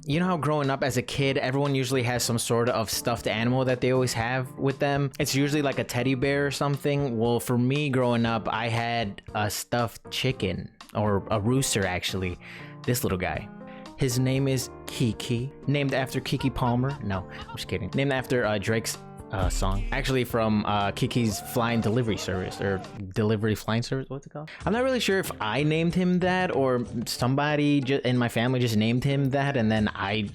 You know how growing up as a kid, everyone usually has some sort of stuffed animal that they always have with them? It's usually like a teddy bear or something. Well, for me growing up, I had a stuffed chicken, or a rooster actually. This little guy. His name is Kiki, named after Kiki Palmer. No, I'm just kidding. Named after Drake's song, actually from Kiki's Flying Delivery Service, or Delivery Flying Service, what's it called? I'm not really sure if I named him that or somebody in my family just named him that, and then I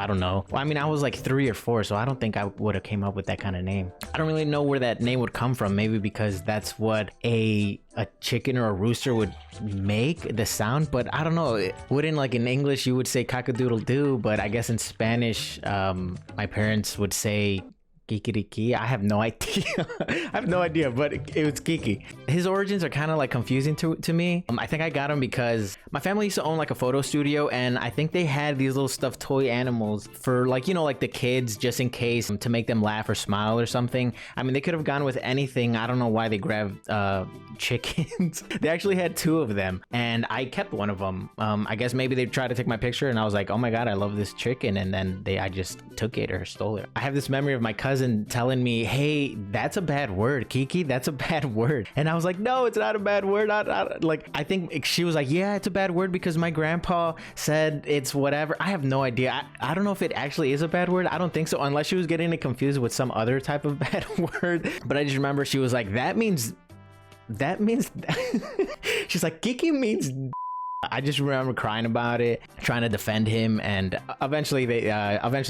don't know. Well, I mean, I was like 3 or 4, so I don't think I would have came up with that kind of name. I don't really know where that name would come from. Maybe because that's what a chicken or a rooster would make the sound, but I don't know. It wouldn't, like in English you would say cock-a-doodle-doo, but I guess in Spanish my parents would say Kikiriki. I have no idea. I have no idea, but it was Kiki. His origins are kind of like confusing to me. I think I got him because my family used to own like a photo studio, and I think they had these little stuffed toy animals for like, you know, like the kids, just in case, to make them laugh or smile or something. I mean, they could have gone with anything. I don't know why they grabbed chickens. They actually had 2 of them, and I kept one of them. I guess maybe they tried to take my picture, and I was like, oh my god, I love this chicken, and then I just took it or stole it. I have this memory of my cousin telling me, hey, that's a bad word, Kiki, that's a bad word. And I was like, no, it's not a bad word. I think she was like, yeah, it's a bad word because my grandpa said it's whatever. I have no idea. I don't know if it actually is a bad word. I don't think so, unless she was getting it confused with some other type of bad word. But I just remember she was like, that means she's like, Kiki means. I just remember crying about it, trying to defend him, and eventually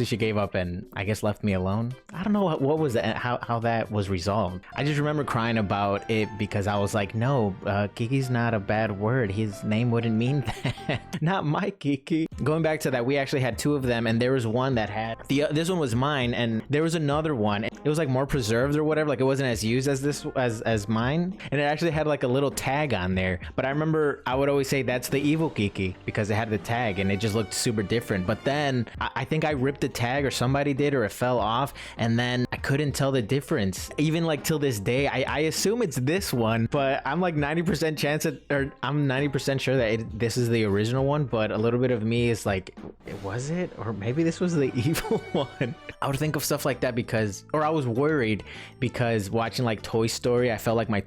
she gave up and I guess left me alone. I don't know what was that, how that was resolved. I just remember crying about it because I was like, no, Kiki's not a bad word. His name wouldn't mean that. Not my Kiki. Going back to that, we actually had 2 of them, and there was one that had this one was mine, and there was another one. It was like more preserved or whatever. Like it wasn't as used as this as mine, and it actually had like a little tag on there. But I remember I would always say that's the evil Kiki because it had the tag and it just looked super different. But then I think I ripped the tag, or somebody did, or it fell off, and then I couldn't tell the difference. Even like till this day, I assume it's this one, but I'm like 90% chance I'm 90% sure that this is the original one, but a little bit of me is like, was it? Or maybe this was the evil one. I would think of stuff like that because, or I was worried because watching like Toy Story, I felt like I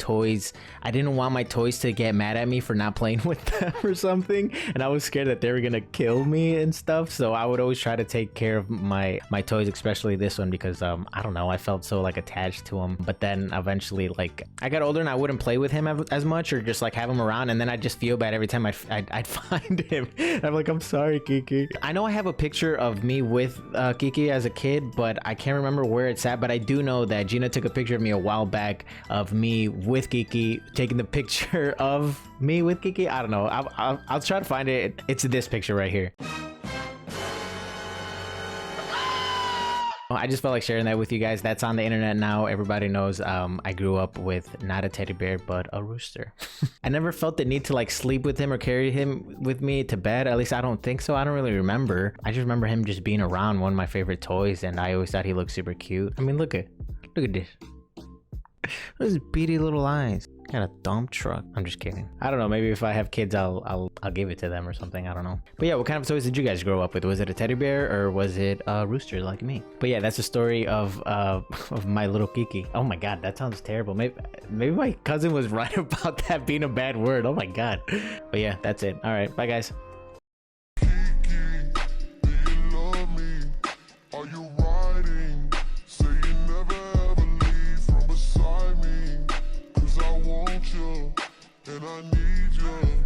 didn't want my toys to get mad at me for not playing with them or something, and I was scared that they were gonna kill me and stuff. So I would always try to take care of my toys, especially this one, because I don't know, I felt so like attached to him. But then eventually, like, I got older and I wouldn't play with him as much, or just like have him around, and then I'd just feel bad every time I'd find him. I'm like, I'm sorry, Kiki. I know I have a picture of me with Kiki as a kid, but I can't remember where it's at. But I do know that Gina took a picture of me a while back of me with Kiki, taking the picture of me with Kiki. I don't know. I'll try to find it. It's this picture right here. I just felt like sharing that with you guys. That's on the internet now. Everybody knows I grew up with not a teddy bear, but a rooster. I never felt the need to like sleep with him or carry him with me to bed. At least I don't think so. I don't really remember. I just remember him just being around, one of my favorite toys, and I always thought he looked super cute. I mean, look at this. Those beady little eyes. Got a dump truck. I'm just kidding. I don't know. Maybe if I have kids, I'll give it to them or something. I don't know. But yeah, what kind of toys did you guys grow up with? Was it a teddy bear or was it a rooster like me? But yeah, that's the story of my little Kiki. Oh my god, that sounds terrible. Maybe my cousin was right about that being a bad word. Oh my god. But yeah, that's it. All right, bye guys. And I need you.